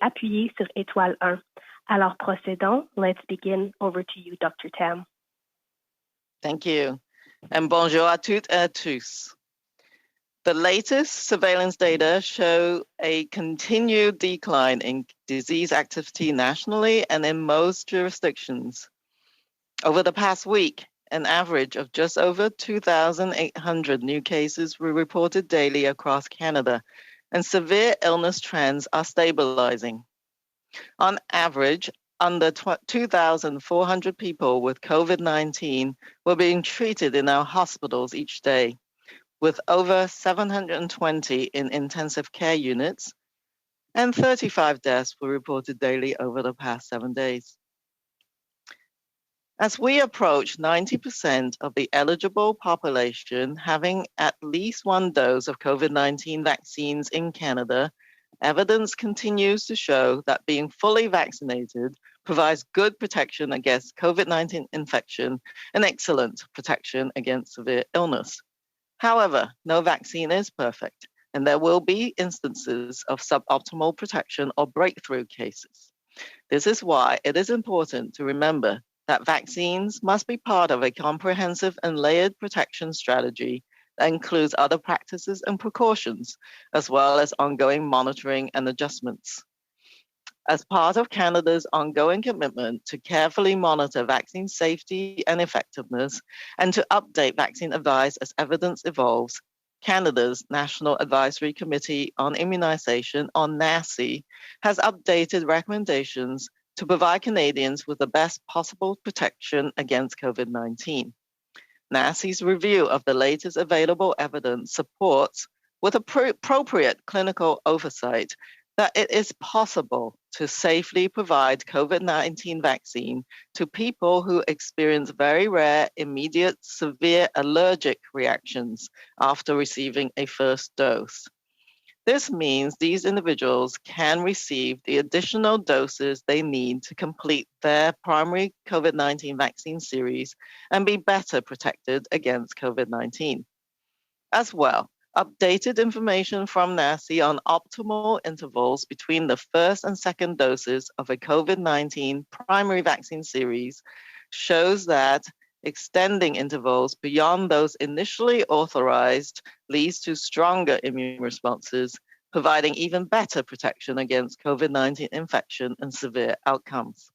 appuyez sur étoile 1. Alors procédons. Let's begin. Over to you, Dr. Tam. Thank you. And bonjour à toutes et à tous. The latest surveillance data show a continued decline in disease activity nationally and in most jurisdictions. Over the past week, an average of just over 2,800 new cases were reported daily across Canada, and severe illness trends are stabilizing. On average, under 2,400 people with COVID-19 were being treated in our hospitals each day, with over 720 in intensive care units, and 35 deaths were reported daily over the past 7 days. As we approach 90% of the eligible population having at least one dose of COVID-19 vaccines in Canada, evidence continues to show that being fully vaccinated provides good protection against COVID-19 infection and excellent protection against severe illness. However, no vaccine is perfect, and there will be instances of suboptimal protection or breakthrough cases. This is why it is important to remember that vaccines must be part of a comprehensive and layered protection strategy that includes other practices and precautions, as well as ongoing monitoring and adjustments. As part of Canada's ongoing commitment to carefully monitor vaccine safety and effectiveness and to update vaccine advice as evidence evolves, Canada's National Advisory Committee on Immunization, or NACI, has updated recommendations to provide Canadians with the best possible protection against COVID-19. NACI's review of the latest available evidence supports, with appropriate clinical oversight, that it is possible to safely provide COVID-19 vaccine to people who experience very rare, immediate, severe allergic reactions after receiving a first dose. This means these individuals can receive the additional doses they need to complete their primary COVID-19 vaccine series and be better protected against COVID-19. As well, updated information from NACI on optimal intervals between the first and second doses of a COVID-19 primary vaccine series shows that extending intervals beyond those initially authorized leads to stronger immune responses, providing even better protection against COVID-19 infection and severe outcomes.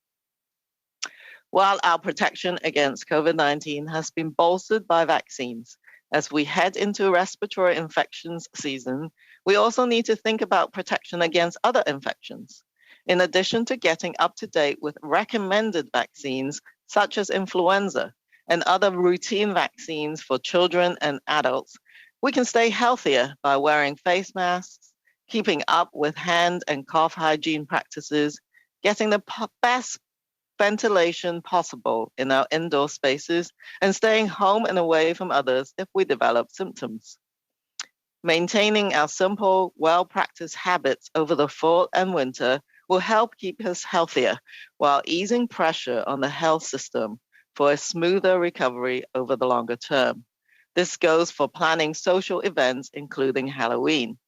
While our protection against COVID-19 has been bolstered by vaccines, as we head into respiratory infections season, we also need to think about protection against other infections. In addition to getting up to date with recommended vaccines, such as influenza, and other routine vaccines for children and adults, we can stay healthier by wearing face masks, keeping up with hand and cough hygiene practices, getting the best ventilation possible in our indoor spaces, and staying home and away from others if we develop symptoms. Maintaining our simple, well-practiced habits over the fall and winter will help keep us healthier while easing pressure on the health system for a smoother recovery over the longer term. This goes for planning social events, including Halloween.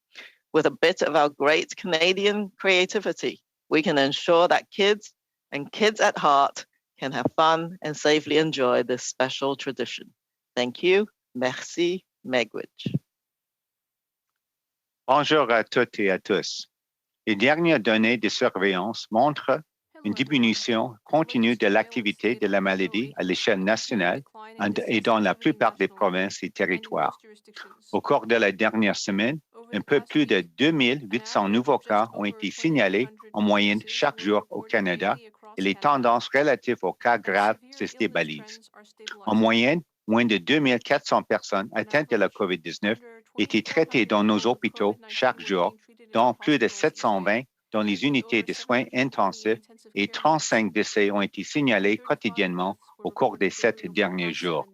With a bit of our great Canadian creativity, we can ensure that kids and kids at heart can have fun and safely enjoy this special tradition. Thank you. Merci, Megwitch. Bonjour à toutes et à tous. Les dernières données de surveillance montrent une diminution continue de l'activité de la maladie à l'échelle nationale et dans la plupart des provinces et territoires. Au cours de la dernière semaine, un peu plus de 2800 nouveaux cas ont été signalés en moyenne chaque jour au Canada et les tendances relatives aux cas graves se stabilisent. En moyenne, moins de 2400 personnes atteintes de la COVID-19 étaient traitées dans nos hôpitaux chaque jour, dont plus de 720 dans les unités de soins intensifs et 35 décès ont été signalés quotidiennement au cours des 7 derniers jours.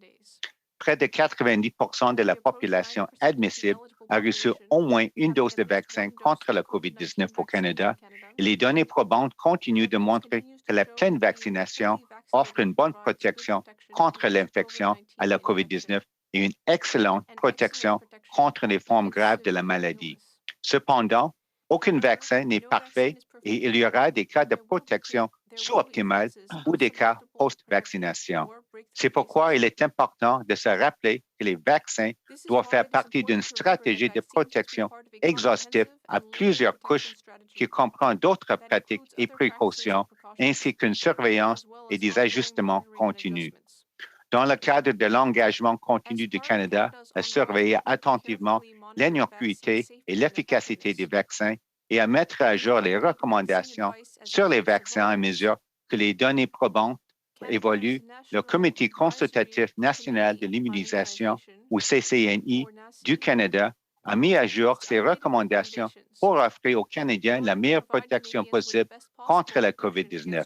Près de 90% de la population admissible a reçu au moins une dose de vaccin contre la COVID-19 au Canada et les données probantes continuent de montrer que la pleine vaccination offre une bonne protection contre l'infection à la COVID-19 et une excellente protection contre les formes graves de la maladie. Cependant, Aucun vaccin n'est parfait et il y aura des cas de protection sous-optimale ou des cas post-vaccination. C'est pourquoi il est important de se rappeler que les vaccins doivent faire partie d'une stratégie de protection exhaustive à plusieurs couches qui comprend d'autres pratiques et précautions, ainsi qu'une surveillance et des ajustements continus. Dans le cadre de l'engagement continu du Canada à surveiller attentivement l'innocuité et l'efficacité des vaccins et à mettre à jour les recommandations sur les vaccins à mesure que les données probantes évoluent, le Comité consultatif national de l'immunisation, ou CCNI, du Canada a mis à jour ses recommandations pour offrir aux Canadiens la meilleure protection possible contre la COVID-19.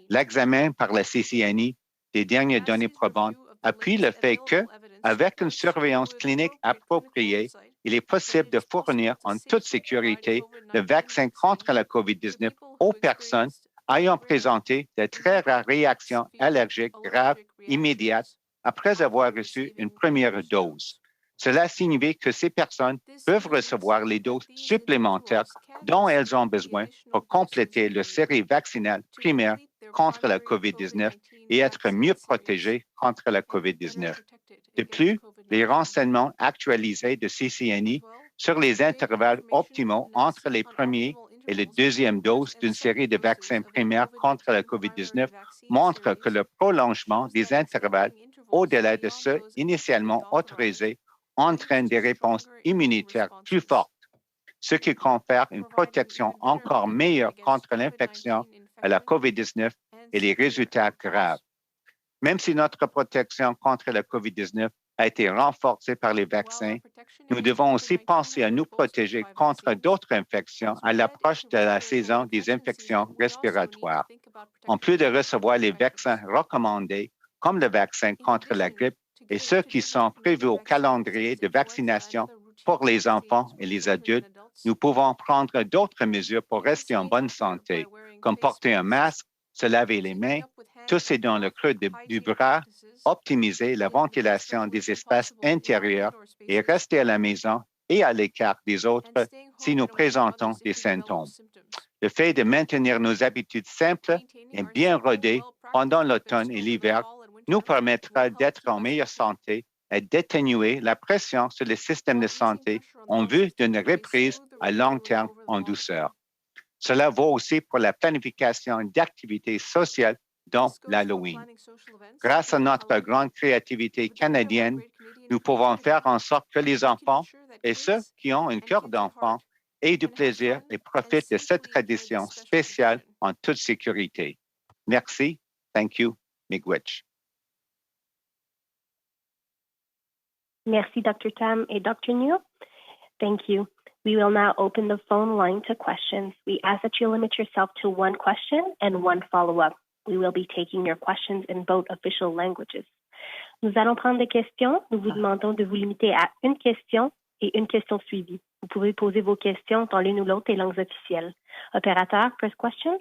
L'examen par la CCNI des dernières données probantes appuie le fait que, avec une surveillance clinique appropriée, il est possible de fournir en toute sécurité le vaccin contre la COVID-19 aux personnes ayant présenté de très rares réactions allergiques graves immédiates après avoir reçu une première dose. Cela signifie que ces personnes peuvent recevoir les doses supplémentaires dont elles ont besoin pour compléter leur série vaccinale primaire contre la COVID-19 et être mieux protégées contre la COVID-19. De plus, les renseignements actualisés de CCNI sur les intervalles optimaux entre les premiers et les deuxièmes doses d'une série de vaccins primaires contre la COVID-19 montrent que le prolongement des intervalles au-delà de ceux initialement autorisés entraîne des réponses immunitaires plus fortes, ce qui confère une protection encore meilleure contre l'infection à la COVID-19 et les résultats graves. Même si notre protection contre la COVID-19 a été renforcée par les vaccins, nous devons aussi penser à nous protéger contre d'autres infections à l'approche de la saison des infections respiratoires. En plus de recevoir les vaccins recommandés, comme le vaccin contre la grippe et ceux qui sont prévus au calendrier de vaccination pour les enfants et les adultes, nous pouvons prendre d'autres mesures pour rester en bonne santé, comme porter un masque, se laver les mains, tousser dans le creux du bras, optimiser la ventilation des espaces intérieurs et rester à la maison et à l'écart des autres si nous présentons des symptômes. Le fait de maintenir nos habitudes simples et bien rodées pendant l'automne et l'hiver nous permettra d'être en meilleure santé et d'atténuer la pression sur le système de santé en vue d'une reprise à long terme en douceur. Cela vaut aussi pour la planification d'activités sociales dont l'Halloween. Grâce à notre grande créativité canadienne, nous pouvons faire en sorte que les enfants et ceux qui ont un cœur d'enfant aient du plaisir et profitent de cette tradition spéciale en toute sécurité. Merci. Thank you. Miigwech. Merci, Dr. Tam et Dr. New. Thank you. We will now open the phone line to questions. We ask that you limit yourself to one question and one follow-up. We will be taking your questions in both official languages. Nous allons prendre des questions. Nous vous demandons de vous limiter à une question et une question suivie. Vous pouvez poser vos questions dans l'une ou l'autre des langues officielles. Opérateur, first question.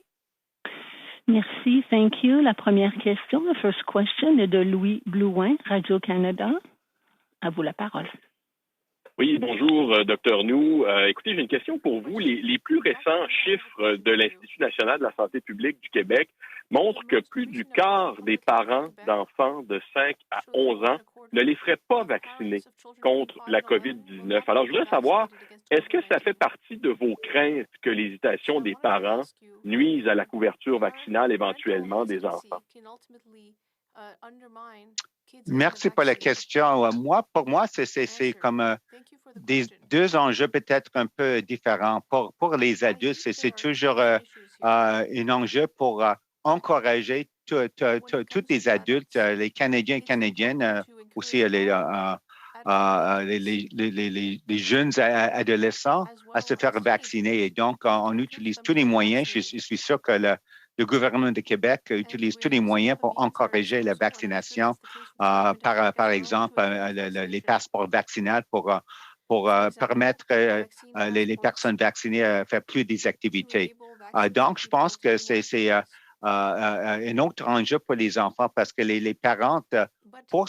Merci, thank you. La première question, la first question est de Louis Blouin, Radio-Canada. À vous la parole. Oui, bonjour, Dr. New. Écoutez, j'ai une question pour vous. Les plus récents chiffres de l'Institut national de la santé publique du Québec montrent que plus du quart des parents d'enfants de 5 à 11 ans ne les feraient pas vacciner contre la COVID-19. Alors, je voudrais savoir, est-ce que ça fait partie de vos craintes que l'hésitation des parents nuise à la couverture vaccinale éventuellement des enfants? Merci pour la question. Pour moi, c'est comme deux enjeux peut-être un peu différents. Pour les adultes, c'est toujours un enjeu pour encourager tous les adultes, les Canadiens et Canadiennes, aussi les jeunes adolescents à se faire vacciner. Et donc, on utilise tous les moyens. Je suis sûr que le gouvernement de Québec utilise tous les moyens pour encourager la vaccination, par exemple, les passeports vaccinaux pour permettre les personnes vaccinées à faire plus des activités. Donc, je pense que c'est un autre enjeu pour les enfants parce que les parents, pour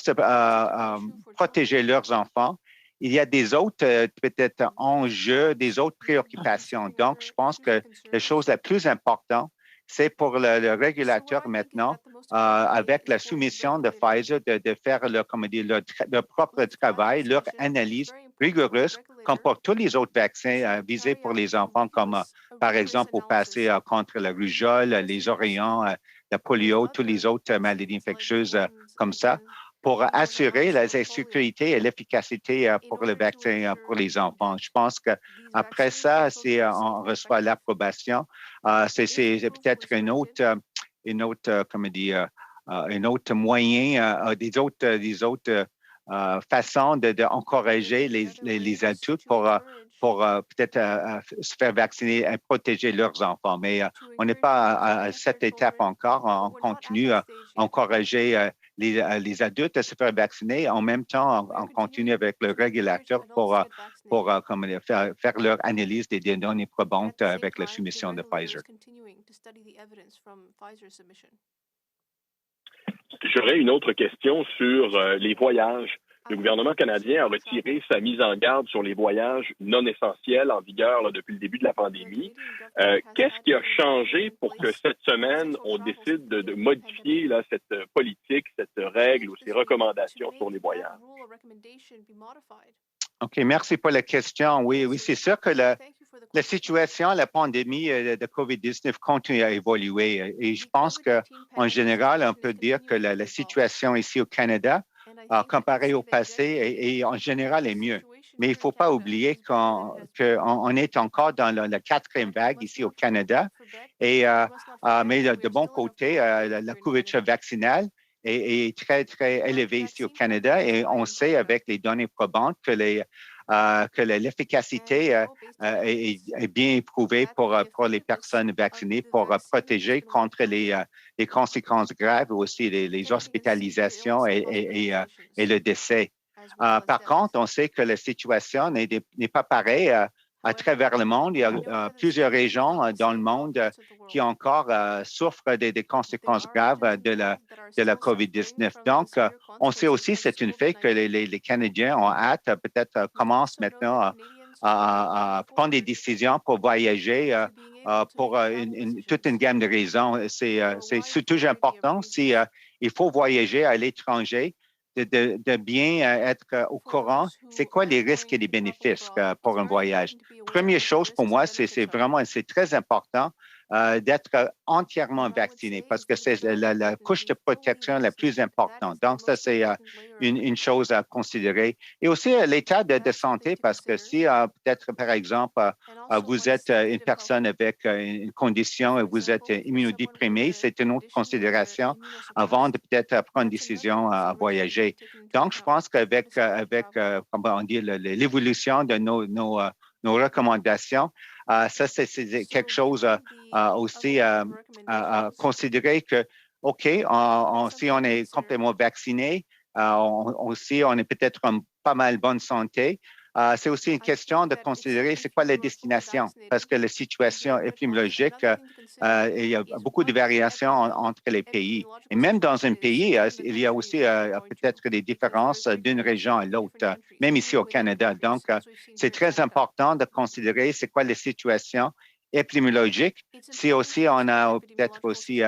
protéger leurs enfants il y a des autres peut-être enjeux, des autres préoccupations. Donc, je pense que la chose la plus importante, c'est pour le régulateur maintenant, avec la soumission de Pfizer, de faire leur propre travail, leur analyse rigoureuse, comme pour tous les autres vaccins visés pour les enfants, comme par exemple au passé contre la rougeole, les oreillons, la polio, toutes les autres maladies infectieuses comme ça, pour assurer la sécurité et l'efficacité pour le vaccin pour les enfants. Je pense qu'après ça, si on reçoit l'approbation, c'est peut-être comment dire, un autre moyen, des autres façons d'encourager les adultes pour peut-être se faire vacciner et protéger leurs enfants. Mais on n'est pas à cette étape encore. On continue à encourager les adultes à se faire vacciner. En même temps, on continue avec le régulateur pour faire leur analyse des données probantes avec la soumission de Pfizer. J'aurais une autre question sur les voyages. Le gouvernement canadien a retiré sa mise en garde sur les voyages non essentiels en vigueur là, depuis le début de la pandémie. Qu'est-ce qui a changé pour que cette semaine, on décide de modifier là, cette politique, cette règle ou ces recommandations sur les voyages? OK, merci pour la question. Oui, c'est sûr que la situation, la pandémie de COVID-19 continue à évoluer. Et je pense qu'en général, on peut dire que la situation ici au Canada, comparée au passé, et en général est mieux. Mais il ne faut pas oublier qu'on est encore dans la quatrième vague ici au Canada. Mais de bon côté, la couverture vaccinale est très, très élevée ici au Canada. Et on sait avec les données probantes que l'efficacité est bien éprouvée pour les personnes vaccinées pour protéger contre les conséquences graves, aussi les hospitalisations et le décès. Par contre, on sait que la situation n'est pas pareille à travers le monde. Il y a plusieurs régions dans le monde qui encore souffrent des conséquences graves de la COVID-19. Donc, on sait aussi, c'est une fait que les Canadiens ont hâte, peut-être commencent maintenant à prendre des décisions pour voyager pour toute une gamme de raisons. C'est toujours important si il faut voyager à l'étranger, de bien être au courant, c'est quoi les risques et les bénéfices pour un voyage. Première chose pour moi, c'est très important d'être entièrement vacciné parce que c'est la couche de protection la plus importante. Donc, ça, c'est une chose à considérer. Et aussi l'état de santé parce que si peut-être, par exemple, vous êtes une personne avec une condition et vous êtes immunodéprimé, c'est une autre considération avant de peut-être prendre une décision à voyager. Donc, je pense qu'avec comment on dit, l'évolution de nos recommandations, ça, c'est quelque chose aussi à considérer que, OK, si on est complètement vacciné, aussi on est peut-être en pas mal bonne santé. C'est aussi une question de considérer c'est quoi la destination, parce que la situation épidémiologique, il y a beaucoup de variations entre les pays. Et même dans un pays, il y a aussi peut-être des différences d'une région à l'autre, même ici au Canada. Donc, c'est très important de considérer c'est quoi la situation épidémiologique. Si aussi on a peut-être aussi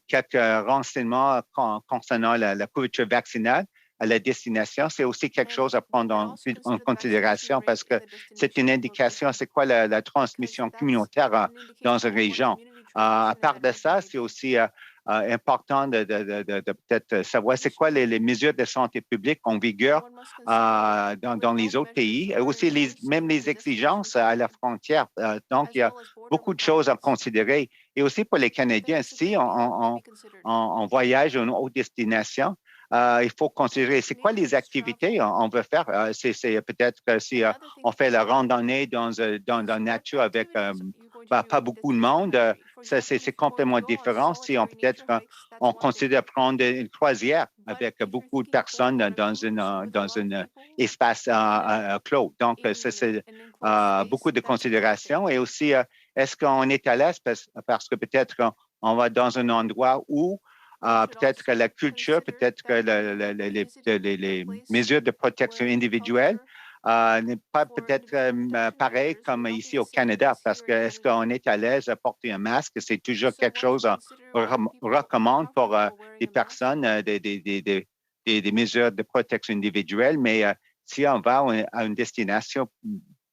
quelques renseignements concernant la couverture vaccinale, à la destination, c'est aussi quelque chose à prendre en considération parce que c'est une indication, c'est quoi la transmission communautaire dans une région. À part de ça, c'est aussi important de peut-être savoir c'est quoi les mesures de santé publique en vigueur dans les autres pays et aussi même les exigences à la frontière. Donc, il y a beaucoup de choses à considérer. Et aussi pour les Canadiens, si on voyage à une autre destination, il faut considérer c'est quoi les activités on veut faire. C'est peut-être si on fait la randonnée dans la nature avec pas beaucoup de monde, c'est complètement différent. Si on considère prendre une croisière avec beaucoup de personnes dans un espace clos. Donc, c'est beaucoup de considérations. Et aussi, est-ce qu'on est à l'aise parce que peut-être on va dans un endroit où peut-être la culture, peut-être que les mesures de protection individuelle n'est pas peut-être pareil comme ici au Canada, parce que est-ce qu'on est à l'aise à porter un masque? C'est toujours quelque chose qu'on recommande pour des personnes, des mesures de protection individuelle, mais si on va à une destination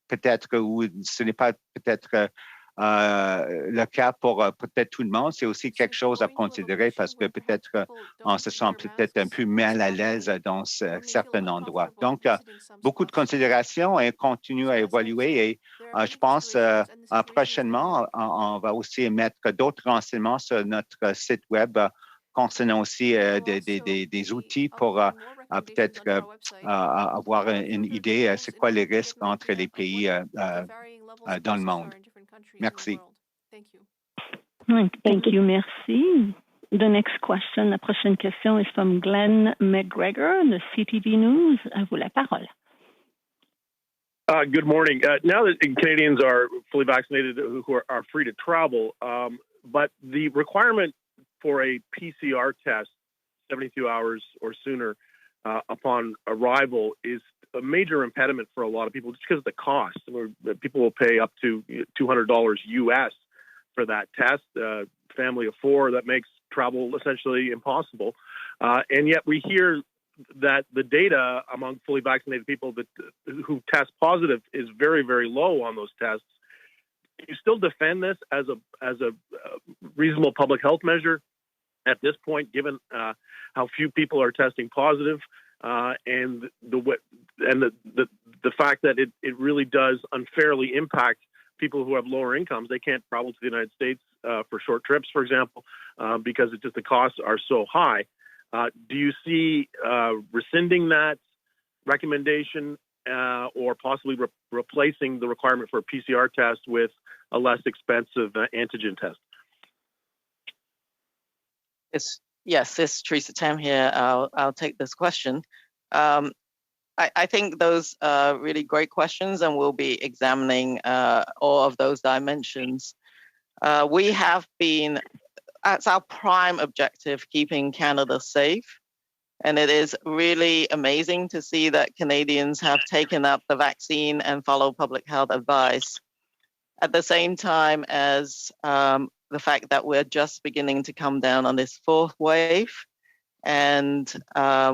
peut-être où ce n'est pas peut-être le cas pour peut-être tout le monde, c'est aussi quelque chose à considérer parce que peut-être on se sent peut-être un peu mal à l'aise dans certains endroits. Donc, beaucoup de considérations et continue à évoluer et je pense prochainement, on va aussi mettre d'autres renseignements sur notre site web concernant aussi des outils pour peut-être avoir une idée c'est quoi les risques entre les pays dans le monde. Merci. Thank you. Merci. The next question, la prochaine question is from Glenn McGregor de CTV News. À vous la parole. Good morning. Now that Canadians are fully vaccinated who are free to travel, but the requirement for a PCR test 72 hours or sooner upon arrival is a major impediment for a lot of people just because of the cost. People will pay up to $200 US for that test. Family of four, that makes travel essentially impossible. And yet we hear that the data among fully vaccinated people who test positive is very, very low on those tests. Do you still defend this as a reasonable public health measure at this point, given how few people are testing positive, and the fact that it really does unfairly impact people who have lower incomes? They can't travel to the United States for short trips, for example, because the costs are so high. Do you see rescinding that recommendation or possibly replacing the requirement for a PCR test with a less expensive antigen test? Yes, it's Theresa Tam here. I'll take this question. I think those are really great questions, and we'll be examining all of those dimensions. We have been, that's our prime objective, keeping Canada safe. And it is really amazing to see that Canadians have taken up the vaccine and follow public health advice. At the same time as the fact that we're just beginning to come down on this fourth wave, and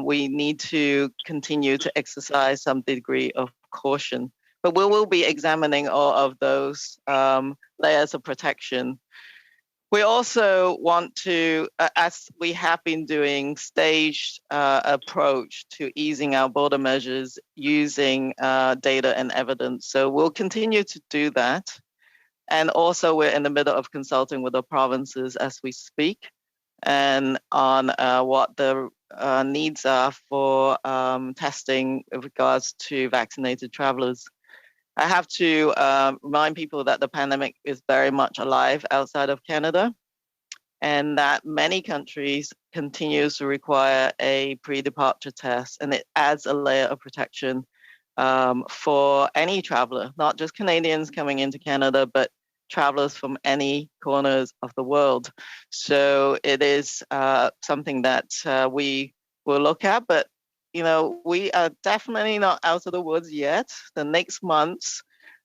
we need to continue to exercise some degree of caution. But we will be examining all of those layers of protection. We also want to, as we have been doing, staged approach to easing our border measures using data and evidence. So we'll continue to do that. And also we're in the middle of consulting with the provinces as we speak and on what the needs are for testing with regards to vaccinated travelers. I have to remind people that the pandemic is very much alive outside of Canada, and that many countries continue to require a pre-departure test, and it adds a layer of protection for any traveler, not just Canadians coming into Canada, but travelers from any corners of the world. So it is something that we will look at, but you know, we are definitely not out of the woods yet. The next months,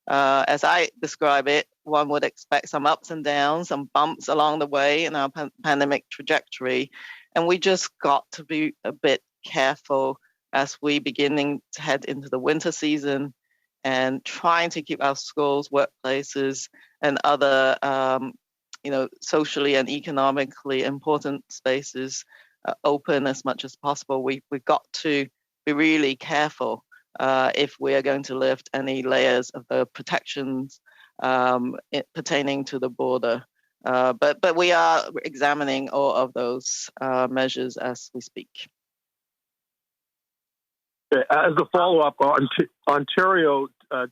as I describe it, one would expect some ups and downs, some bumps along the way in our pandemic trajectory. And we just got to be a bit careful as we beginning to head into the winter season and trying to keep our schools, workplaces, and other, socially and economically important spaces open as much as possible. We've got to be really careful if we are going to lift any layers of the protections pertaining to the border. But we are examining all of those measures as we speak. As a follow-up, Ontario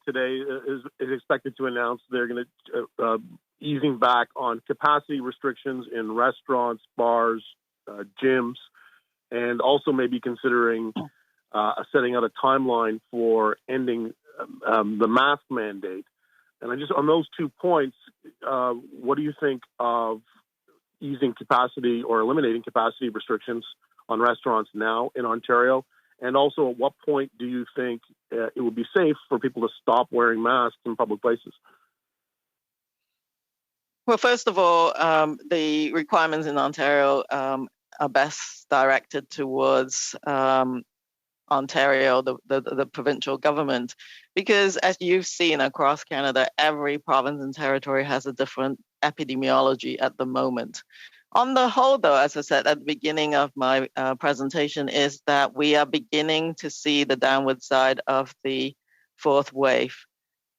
today is expected to announce they're going to easing back on capacity restrictions in restaurants, bars, gyms, and also maybe considering setting out a timeline for ending the mask mandate. And on those 2 points, what do you think of easing capacity or eliminating capacity restrictions on restaurants now in Ontario? And also, at what point do you think it would be safe for people to stop wearing masks in public places? Well, first of all, the requirements in Ontario are best directed towards Ontario, the provincial government, because as you've seen across Canada, every province and territory has a different epidemiology at the moment. On the whole, though, as I said at the beginning of my presentation, is that we are beginning to see the downward side of the fourth wave.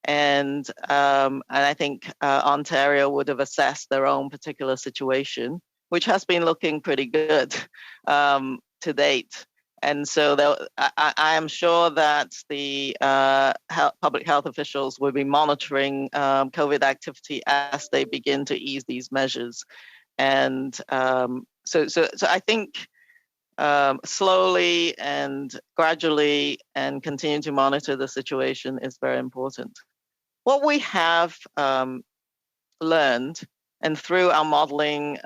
And I think Ontario would have assessed their own particular situation, which has been looking pretty good to date. And so I am sure that the public health officials will be monitoring COVID activity as they begin to ease these measures. And so I think slowly and gradually and continue to monitor the situation is very important. What we have learned, and through our modeling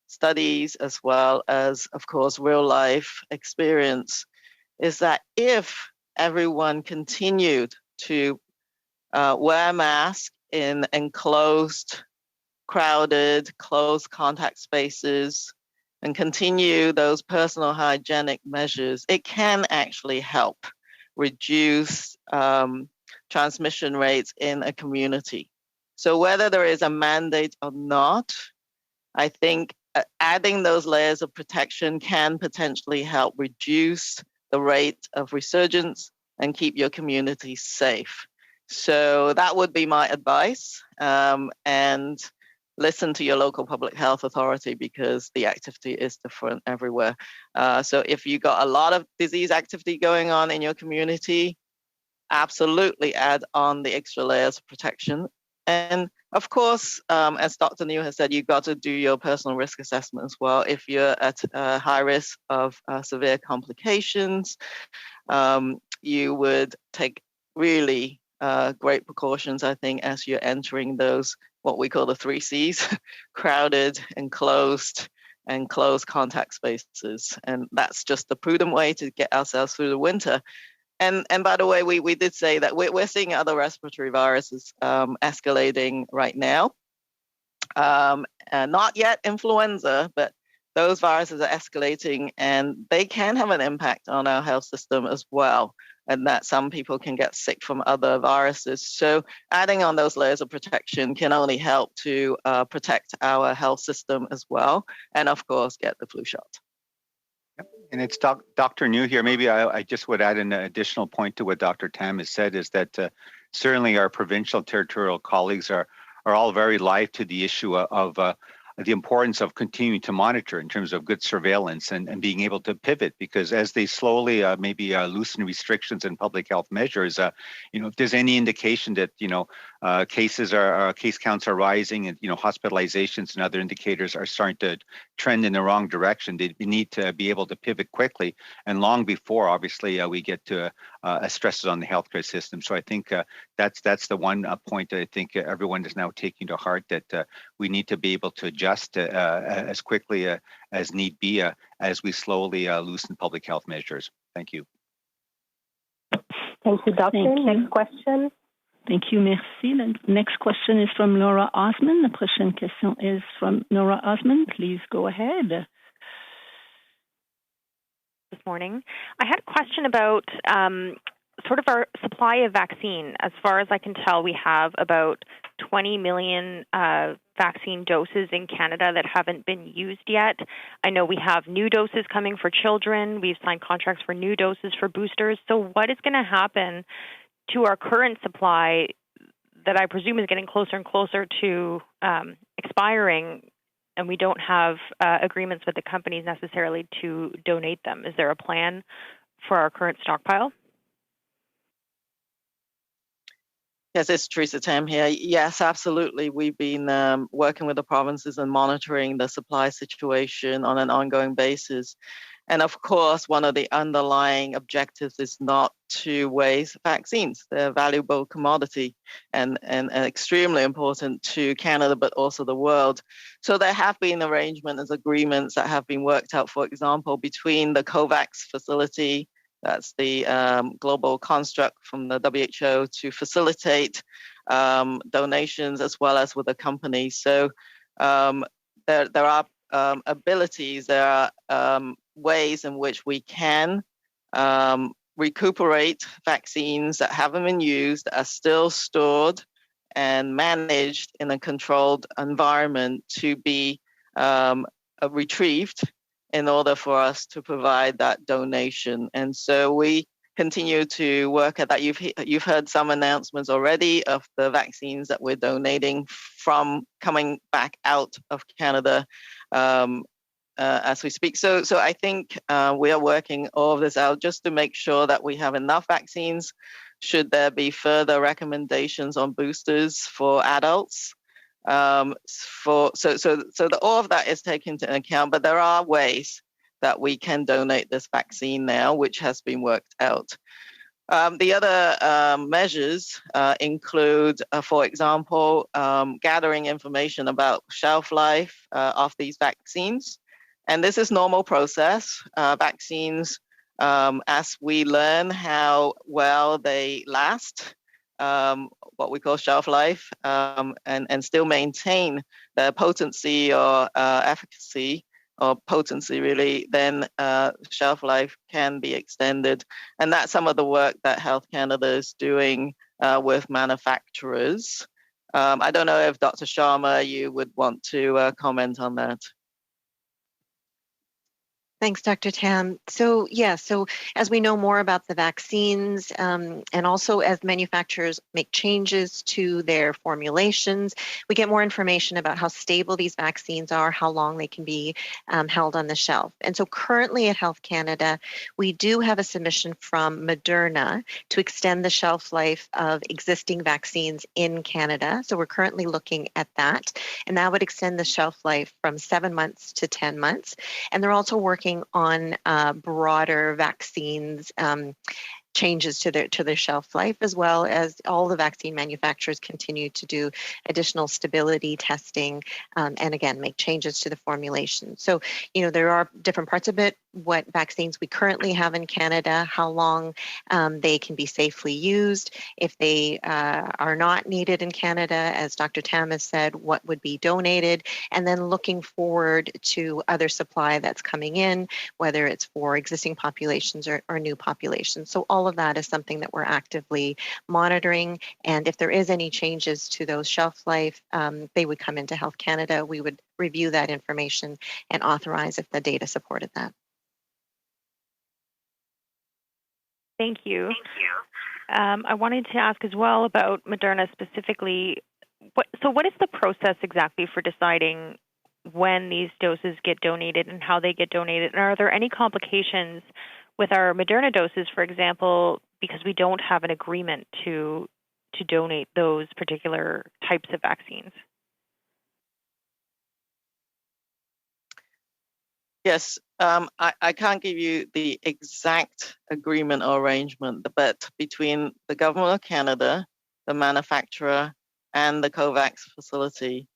studies as well as, of course, real life experience, is that if everyone continued to wear masks in enclosed, crowded, close contact spaces and continue those personal hygienic measures, it can actually help reduce transmission rates in a community. So whether there is a mandate or not, I think adding those layers of protection can potentially help reduce the rate of resurgence and keep your community safe. So that would be my advice. And listen to your local public health authority because the activity is different everywhere. So if you got a lot of disease activity going on in your community, absolutely add on the extra layers of protection. And of course, as Dr. New has said, you've got to do your personal risk assessment as well. If you're at high risk of severe complications, you would take really great precautions, I think, as you're entering those, what we call the 3 C's, crowded, enclosed, and close contact spaces. And that's just the prudent way to get ourselves through the winter. And by the way, we did say that we're seeing other respiratory viruses escalating right now. Not yet influenza, but those viruses are escalating and they can have an impact on our health system as well. And that some people can get sick from other viruses. So adding on those layers of protection can only help to protect our health system as well. And of course, get the flu shot. And it's Dr. New here. Maybe I just would add an additional point to what Dr. Tam has said is that certainly our provincial territorial colleagues are all very live to the issue of the importance of continuing to monitor in terms of good surveillance and being able to pivot, because as they slowly maybe loosen restrictions and public health measures, if there's any indication that case counts are rising and hospitalizations and other indicators are starting to trend in the wrong direction, they need to be able to pivot quickly and long before obviously we get to stresses on the healthcare system. So I think that's the one point that I think everyone is now taking to heart, that we need to be able to adjust as quickly as need be as we slowly loosen public health measures. Thank you. Thank you, Doctor. Next question. Thank you, merci. The next question is from Laura Osman. La prochaine question is from Laura Osman. Please go ahead. This morning, I had a question about sort of our supply of vaccine. As far as I can tell, we have about 20 million vaccine doses in Canada that haven't been used yet. I know we have new doses coming for children. We've signed contracts for new doses for boosters. So what is going to happen to our current supply that I presume is getting closer and closer to expiring, and we don't have agreements with the companies necessarily to donate them? Is there a plan for our current stockpile? Yes, it's Theresa Tam here. Yes, absolutely. We've been working with the provinces and monitoring the supply situation on an ongoing basis. And of course, one of the underlying objectives is not to waste vaccines. They're a valuable commodity and extremely important to Canada, but also the world. So there have been arrangements, agreements that have been worked out, for example, between the COVAX facility, that's the global construct from the WHO to facilitate donations, as well as with the company. So there are abilities, there are ways in which we can recuperate vaccines that haven't been used, that are still stored and managed in a controlled environment to be retrieved in order for us to provide that donation. And so we continue to work at that. You've heard some announcements already of the vaccines that we're donating from coming back out of Canada as we speak. So I think we are working all of this out just to make sure that we have enough vaccines. Should there be further recommendations on boosters for adults? All of that is taken into account, but there are ways that we can donate this vaccine now, which has been worked out. The other measures include, for example, gathering information about shelf life of these vaccines. And this is normal process. Vaccines, as we learn how well they last, what we call shelf life, and still maintain their potency or efficacy, or potency really, then shelf life can be extended. And that's some of the work that Health Canada is doing with manufacturers. I don't know if Dr. Sharma, you would want to comment on that. Thanks, Dr. Tam. So as we know more about the vaccines, and also as manufacturers make changes to their formulations, we get more information about how stable these vaccines are, how long they can be held on the shelf. And so currently at Health Canada, we do have a submission from Moderna to extend the shelf life of existing vaccines in Canada. So we're currently looking at that, and that would extend the shelf life from 7 months to 10 months. And they're also working on broader vaccines changes to their shelf life, as well as all the vaccine manufacturers continue to do additional stability testing and again make changes to the formulation. So there are different parts of it, what vaccines we currently have in Canada, how long they can be safely used, if they are not needed in Canada, as Dr. Tam has said, what would be donated, and then looking forward to other supply that's coming in, whether it's for existing populations or new populations. So all of that is something that we're actively monitoring, and if there is any changes to those shelf life, they would come into Health Canada. We would review that information and authorize if the data supported that. Thank you. I wanted to ask as well about Moderna specifically. What is the process exactly for deciding when these doses get donated and how they get donated? And are there any complications with our Moderna doses, for example, because we don't have an agreement to donate those particular types of vaccines? Yes, I can't give you the exact agreement or arrangement, but between the Government of Canada, the manufacturer, and the COVAX facility,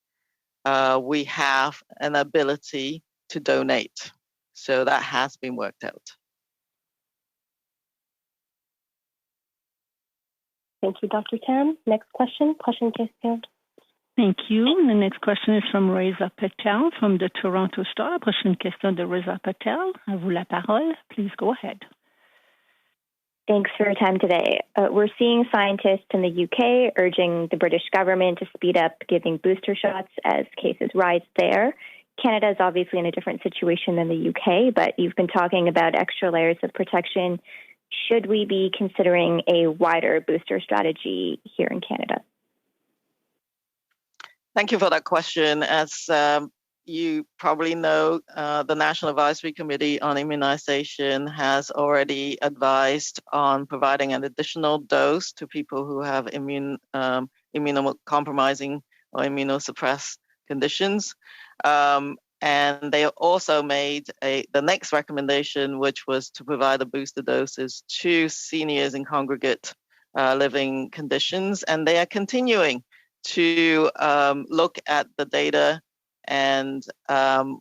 we have an ability to donate. So that has been worked out. Thank you, Dr. Tam. Next question. Question, question. Thank you. The next question is from Reza Patel from the Toronto Star. Prochaine question de Reza Patel. À vous la parole. Please go ahead. Thanks for your time today. We're seeing scientists in the UK urging the British government to speed up giving booster shots as cases rise there. Canada is obviously in a different situation than the UK, but you've been talking about extra layers of protection. Should we be considering a wider booster strategy here in Canada? Thank you for that question. As you probably know, the National Advisory Committee on Immunization has already advised on providing an additional dose to people who have immunocompromising or immunosuppressed conditions. And they also made the next recommendation, which was to provide the booster doses to seniors in congregate living conditions. And they are continuing to look at the data, and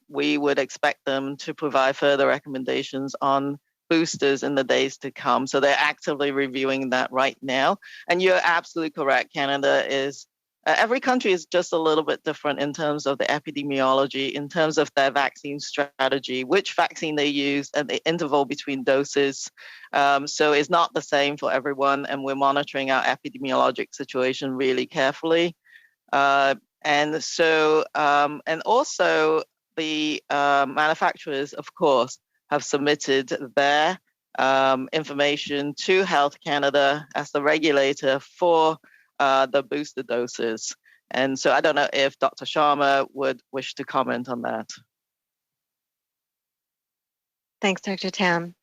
we would expect them to provide further recommendations on boosters in the days to come. So they're actively reviewing that right now. And you're absolutely correct. Canada is, every country is just a little bit different in terms of the epidemiology, in terms of their vaccine strategy, which vaccine they use, and the interval between doses. So it's not the same for everyone. And we're monitoring our epidemiologic situation really carefully. And also the manufacturers, of course, have submitted their information to Health Canada as the regulator for the booster doses. And so I don't know if Dr. Sharma would wish to comment on that. Thanks, Dr. Tam.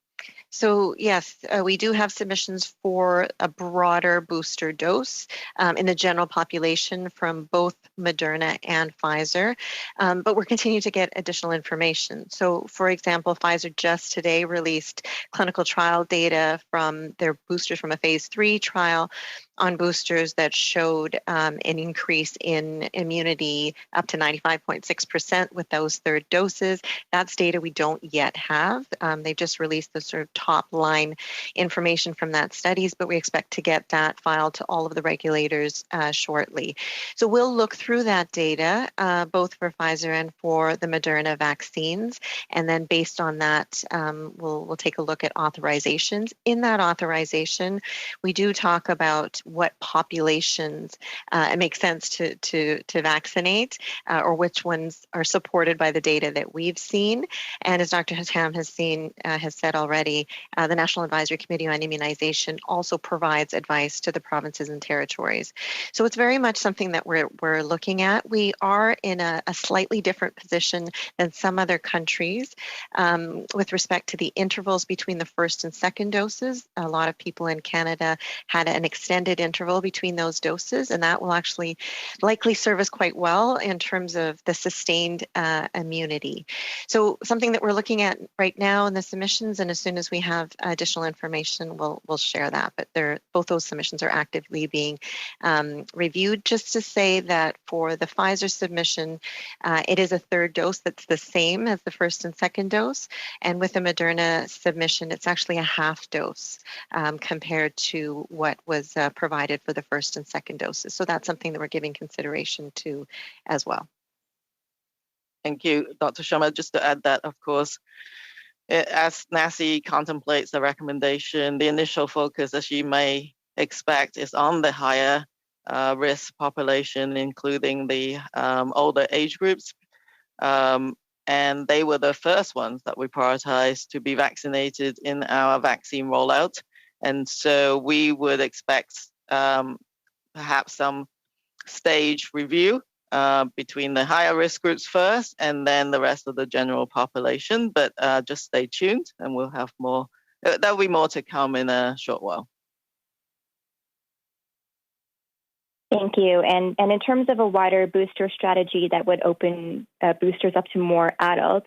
So yes, we do have submissions for a broader booster dose in the general population from both Moderna and Pfizer, but we're continuing to get additional information. So for example, Pfizer just today released clinical trial data from their boosters from a phase 3 trial on boosters that showed an increase in immunity up to 95.6% with those third doses. That's data we don't yet have. They just released the sort of top line information from that studies, but we expect to get that filed to all of the regulators shortly. So we'll look through that data, both for Pfizer and for the Moderna vaccines, and then based on that, we'll take a look at authorizations. In that authorization, we do talk about what populations it makes sense to vaccinate, or which ones are supported by the data that we've seen. And as Dr. Tam has said already, the National Advisory Committee on Immunization also provides advice to the provinces and territories. So it's very much something that we're looking at. We are in a slightly different position than some other countries with respect to the intervals between the first and second doses. A lot of people in Canada had an extended interval between those doses, and that will actually likely serve us quite well in terms of the sustained immunity. So something that we're looking at right now in the submissions, and as soon as we have additional information, we'll share that. But both those submissions are actively being reviewed. Just to say that for the Pfizer submission, it is a third dose that's the same as the first and second dose. And with the Moderna submission, it's actually a half dose compared to what was provided for the first and second doses. So that's something that we're giving consideration to as well. Thank you, Dr. Sharma. Just to add that, of course, as NACI contemplates the recommendation, the initial focus, as you may expect, is on the higher risk population, including the older age groups. And they were the first ones that we prioritized to be vaccinated in our vaccine rollout. And so we would expect perhaps some stage review between the higher risk groups first and then the rest of the general population. But just stay tuned and we'll have more. There'll be more to come in a short while. Thank you. And in terms of a wider booster strategy that would open boosters up to more adults,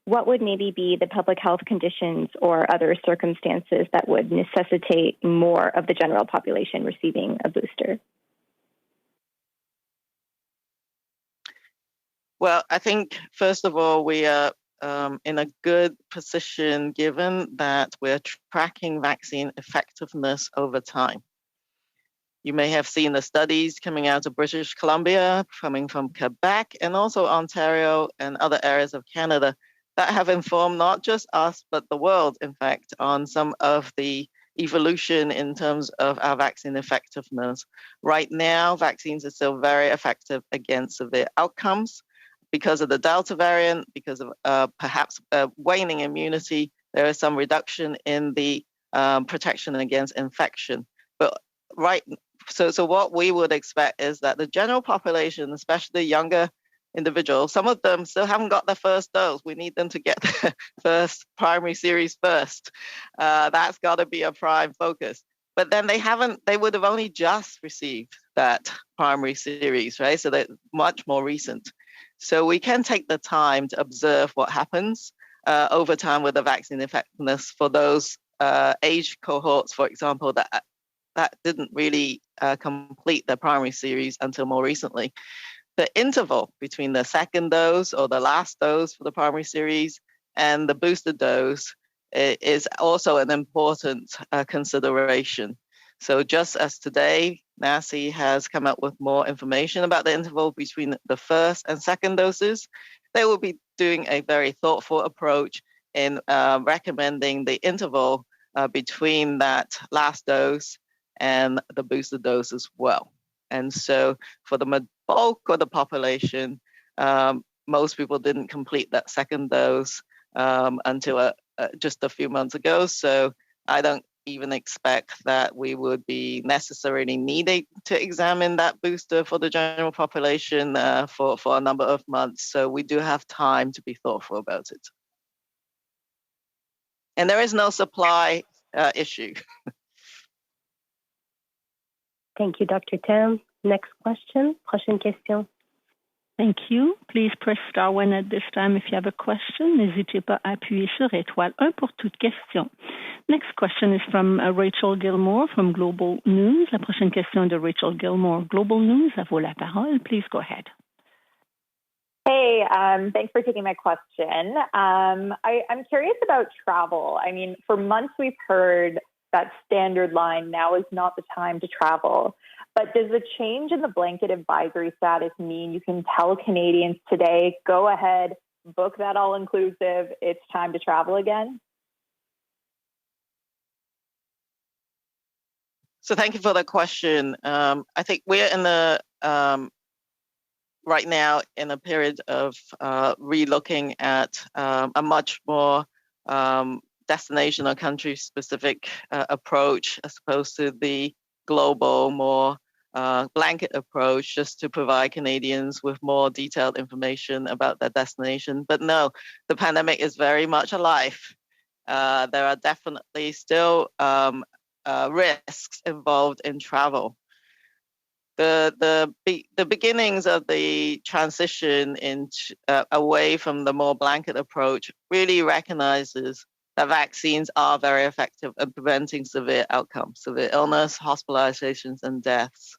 what would maybe be the public health conditions or other circumstances that would necessitate more of the general population receiving a booster? Well, I think, first of all, we are in a good position given that we're tracking vaccine effectiveness over time. You may have seen the studies coming out of British Columbia, coming from Quebec, and also Ontario and other areas of Canada that have informed not just us, but the world, in fact, on some of the evolution in terms of our vaccine effectiveness. Right now, vaccines are still very effective against severe outcomes. Because of the Delta variant, because of perhaps waning immunity, there is some reduction in the protection against infection. But so what we would expect is that the general population, especially younger individuals, some of them still haven't got their first dose. We need them to get their first primary series first. That's got to be a prime focus. But then they would have only just received that primary series, right? So they're much more recent. So we can take the time to observe what happens over time with the vaccine effectiveness for those age cohorts, for example, that didn't really complete their primary series until more recently. The interval between the second dose or the last dose for the primary series and the booster dose is also an important consideration. So just as today, NACI has come up with more information about the interval between the first and second doses, they will be doing a very thoughtful approach in recommending the interval between that last dose and the booster dose as well. And so for the bulk of the population, most people didn't complete that second dose until just a few months ago. So I don't even expect that we would be necessarily needing to examine that booster for the general population for a number of months. So we do have time to be thoughtful about it. And there is no supply issue. Thank you, Dr. Tam. Next question. Prochaine question. Thank you. Please press star 1 at this time if you have a question. N'hésitez pas à appuyer sur étoile 1 pour toute question. Next question is from Rachel Gilmore from Global News. La prochaine question de Rachel Gilmore, Global News. À vous la parole. Please go ahead. Hey, thanks for taking my question. I'm curious about travel. I mean, for months we've heard that standard line, now is not the time to travel. But does the change in the blanket advisory status mean you can tell Canadians today, go ahead, book that all-inclusive, it's time to travel again? So thank you for the question. I think we're in the right now in a period of re-looking at a much more destination or country-specific approach as opposed to the global, more blanket approach, just to provide Canadians with more detailed information about their destination. But no, the pandemic is very much alive. There are definitely still risks involved in travel. The beginnings of the transition away from the more blanket approach really recognizes that vaccines are very effective at preventing severe outcomes, severe illness, hospitalizations, and deaths.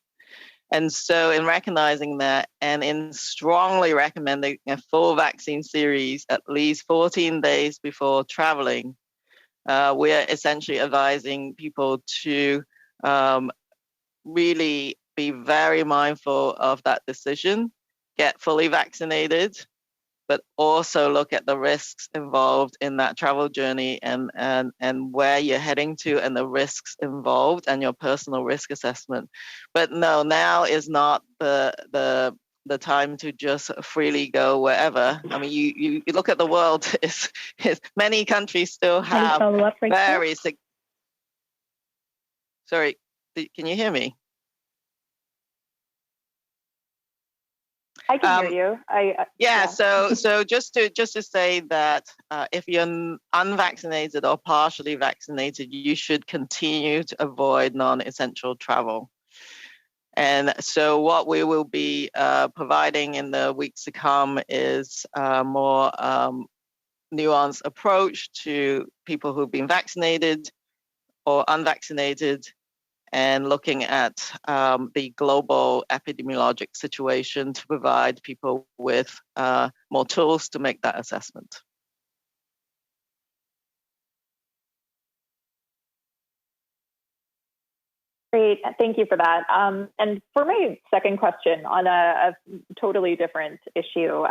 And so in recognizing that and in strongly recommending a full vaccine series at least 14 days before traveling, we are essentially advising people to really be very mindful of that decision, get fully vaccinated, but also look at the risks involved in that travel journey and where you're heading to and the risks involved and your personal risk assessment. But no, now is not the time to just freely go wherever. I mean, you look at the world, many countries still have very sick. Sorry, can you hear me? I can hear you. So just to say that if you're unvaccinated or partially vaccinated, you should continue to avoid non-essential travel. And so what we will be providing in the weeks to come is a more nuanced approach to people who've been vaccinated or unvaccinated, and looking at the global epidemiologic situation to provide people with more tools to make that assessment. Great, thank you for that. And for my second question on a totally different issue,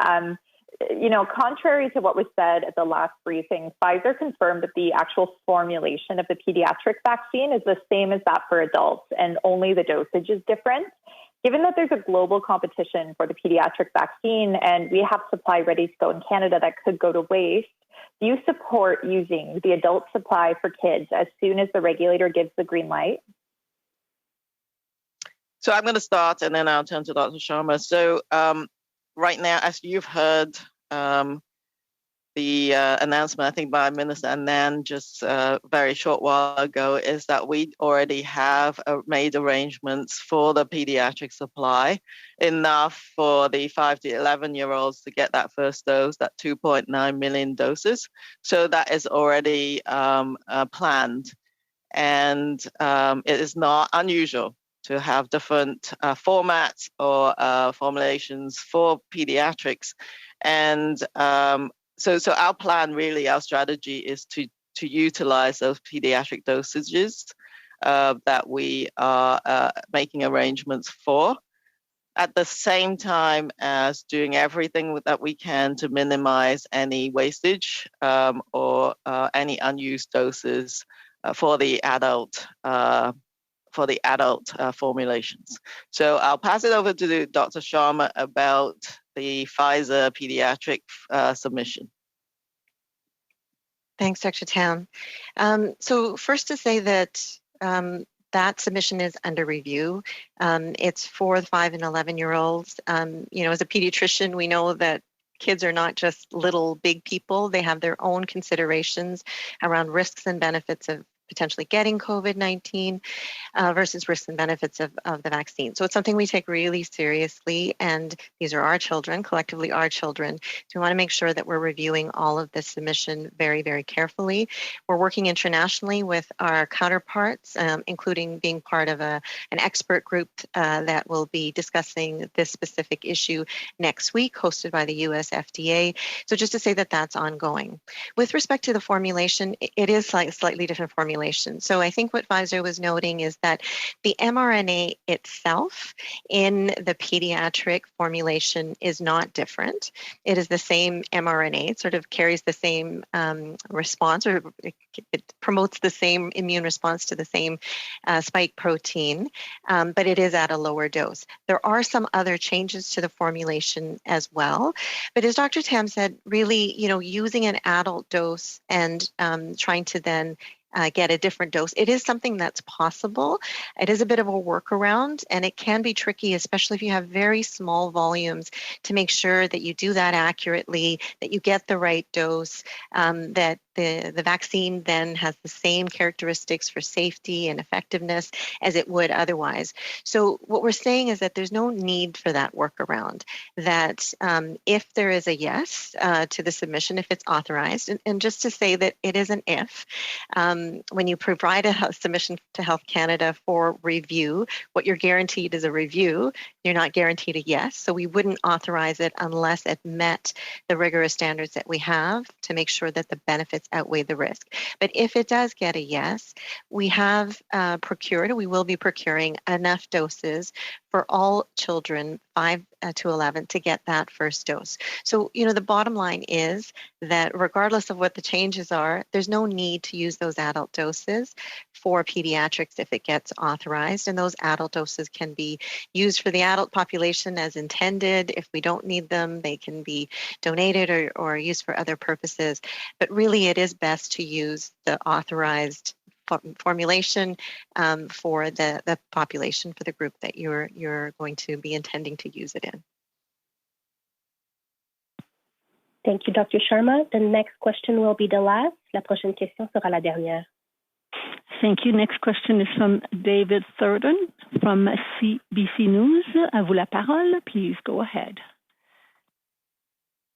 contrary to what was said at the last briefing, Pfizer confirmed that the actual formulation of the pediatric vaccine is the same as that for adults, and only the dosage is different. Given that there's a global competition for the pediatric vaccine and we have supply ready to go in Canada that could go to waste, do you support using the adult supply for kids as soon as the regulator gives the green light? So I'm going to start and then I'll turn to Dr. Sharma. So right now, as you've heard, the announcement, I think, by Minister Anand just a very short while ago, is that we already have made arrangements for the pediatric supply, enough for the 5 to 11-year-olds to get that first dose, that 2.9 million doses. So that is already planned. And it is not unusual to have different formats or formulations for pediatrics. And so our plan, really, our strategy is to utilize those pediatric dosages that we are making arrangements for, at the same time as doing everything that we can to minimize any wastage or any unused doses for the adult formulations. So I'll pass it over to Dr. Sharma about the Pfizer pediatric submission. Thanks, Dr. Tam. So first to say that that submission is under review. It's for the 5 and 11-year-olds. As a pediatrician, we know that kids are not just little big people. They have their own considerations around risks and benefits of potentially getting COVID-19 versus risks and benefits of the vaccine. So it's something we take really seriously, and these are our children, collectively our children. So we want to make sure that we're reviewing all of this submission very, very carefully. We're working internationally with our counterparts, including being part of an expert group that will be discussing this specific issue next week, hosted by the US FDA. So just to say that that's ongoing. With respect to the formulation, it is slightly different formulation. So I think what Pfizer was noting is that the mRNA itself in the pediatric formulation is not different. It is the same mRNA. It sort of carries the same response, or it promotes the same immune response to the same spike protein, but it is at a lower dose. There are some other changes to the formulation as well. But as Dr. Tam said, really, using an adult dose and trying to then get a different dose. It is something that's possible. It is a bit of a workaround, and it can be tricky, especially if you have very small volumes, to make sure that you do that accurately, that you get the right dose, that the vaccine then has the same characteristics for safety and effectiveness as it would otherwise. So what we're saying is that there's no need for that workaround, that if there is a yes to the submission, if it's authorized, and just to say that it is an if, when you provide a submission to Health Canada for review, what you're guaranteed is a review. You're not guaranteed a yes. So we wouldn't authorize it unless it met the rigorous standards that we have to make sure that the benefits outweigh the risk. But if it does get a yes, we have we will be procuring enough doses for all children 5 to 11 to get that first dose. So, the bottom line is that regardless of what the changes are, there's no need to use those adult doses for pediatrics if it gets authorized. And those adult doses can be used for the adult population as intended. If we don't need them, they can be donated or used for other purposes. But really, it is best to use the authorized formulation for the population, for the group that you're going to be intending to use it in. Thank you, Dr. Sharma. The next question will be the last. La prochaine question sera la dernière. Thank you. Next question is from David Thurden from CBC News. À vous la parole. Please go ahead.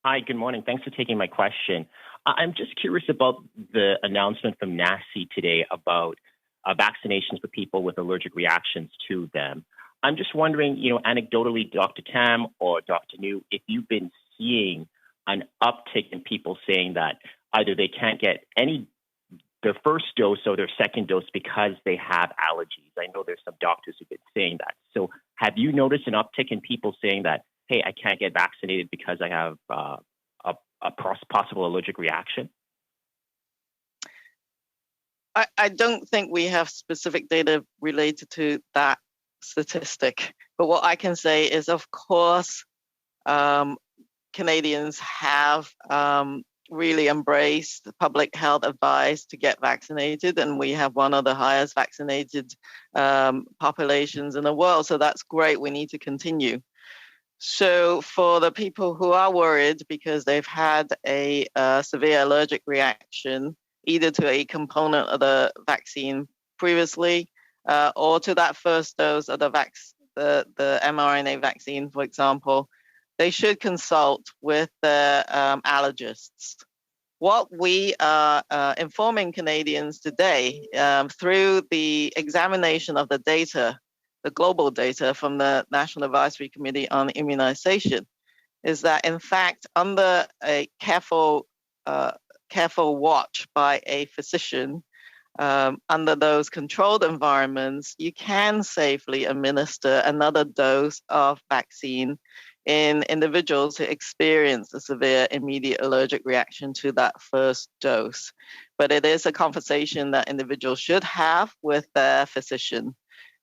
Hi, good morning. Thanks for taking my question. I'm just curious about the announcement from NACI today about vaccinations for people with allergic reactions to them. I'm just wondering, anecdotally, Dr. Tam or Dr. New, if you've been seeing an uptick in people saying that either they can't get their first dose or their second dose because they have allergies. I know there's some doctors who've been saying that. So have you noticed an uptick in people saying that, hey, I can't get vaccinated because I have a possible allergic reaction? I don't think we have specific data related to that statistic. But what I can say is, of course, Canadians have really embraced the public health advice to get vaccinated, and we have one of the highest vaccinated populations in the world. So that's great. We need to continue. So for the people who are worried because they've had a severe allergic reaction, either to a component of the vaccine previously or to that first dose of the mRNA vaccine, for example, they should consult with their allergists. What we are informing Canadians today through the examination of the data, the global data from the National Advisory Committee on Immunization, is that in fact, under a careful watch by a physician, under those controlled environments, you can safely administer another dose of vaccine in individuals who experience a severe immediate allergic reaction to that first dose. But it is a conversation that individuals should have with their physician.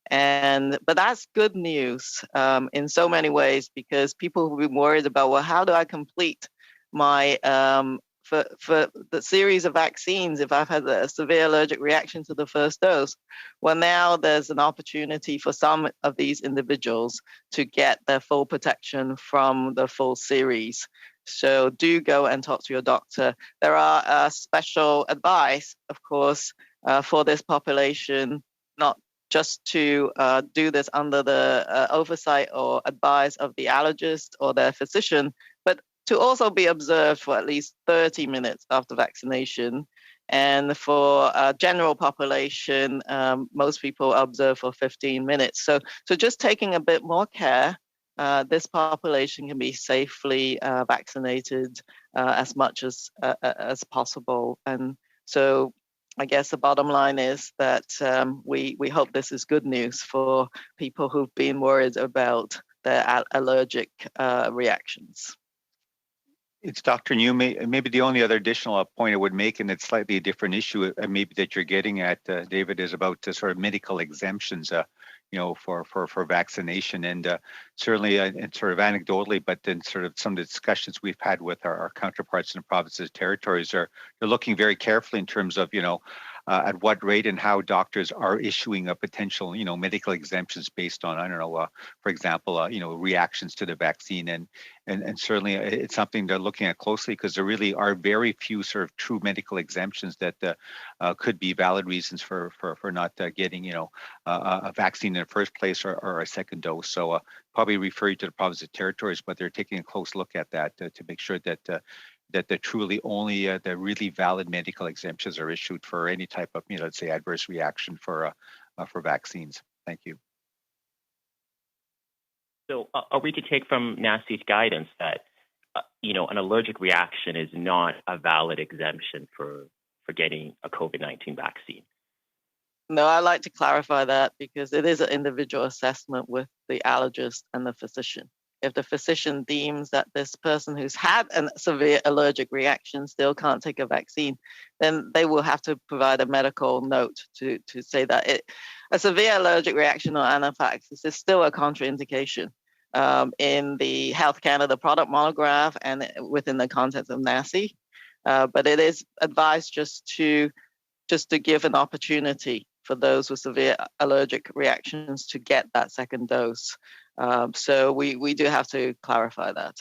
But that's good news in so many ways, because people who've been worried about, well, how do I complete my for the series of vaccines if I've had a severe allergic reaction to the first dose? Well, now there's an opportunity for some of these individuals to get their full protection from the full series. So do go and talk to your doctor. There are special advice, of course, for this population, not just to do this under the oversight or advice of the allergist or their physician, but to also be observed for at least 30 minutes after vaccination. And for general population, most people observe for 15 minutes. So just taking a bit more care, this population can be safely vaccinated as much as possible. And so I guess the bottom line is that we hope this is good news for people who've been worried about their allergic reactions. It's Dr. New. Maybe the only other additional point I would make, and it's slightly a different issue, maybe that you're getting at, David, is about sort of medical exemptions, for vaccination, and certainly, and sort of anecdotally, but then sort of some of the discussions we've had with our counterparts in the provinces, territories, they're looking very carefully in terms of, at what rate and how doctors are issuing a potential, medical exemptions based on, for example, reactions to the vaccine. And certainly it's something they're looking at closely, because there really are very few sort of true medical exemptions that could be valid reasons for not getting, a vaccine in the first place or a second dose. So probably refer you to the provinces and territories, but they're taking a close look at that to make sure that the truly only the really valid medical exemptions are issued for any type of, let's say, adverse reaction for vaccines. Thank you. So are we to take from NACI's guidance that, an allergic reaction is not a valid exemption for getting a COVID-19 vaccine? No, I like to clarify that, because it is an individual assessment with the allergist and the physician. If the physician deems that this person who's had a severe allergic reaction still can't take a vaccine, then they will have to provide a medical note to say that a severe allergic reaction or anaphylaxis is still a contraindication in the Health Canada product monograph and within the context of NACI. But it is advised just to give an opportunity for those with severe allergic reactions to get that second dose. So we do have to clarify that.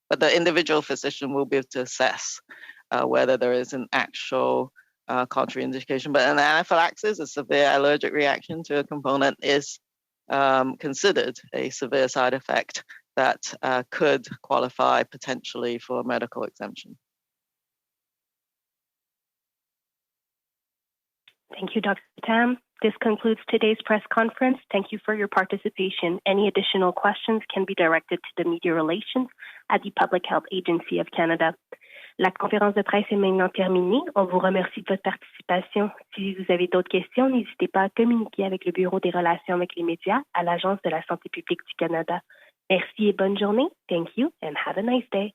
But the individual physician will be able to assess whether there is an actual contraindication. But an anaphylaxis, a severe allergic reaction to a component, is considered a severe side effect that could qualify potentially for a medical exemption. Thank you, Dr. Tam. This concludes today's press conference. Thank you for your participation. Any additional questions can be directed to the Media Relations at the Public Health Agency of Canada. La conférence de presse est maintenant terminée. On vous remercie de votre participation. Si vous avez d'autres questions, n'hésitez pas à communiquer avec le Bureau des relations avec les médias à l'Agence de la santé publique du Canada. Merci et bonne journée. Thank you and have a nice day.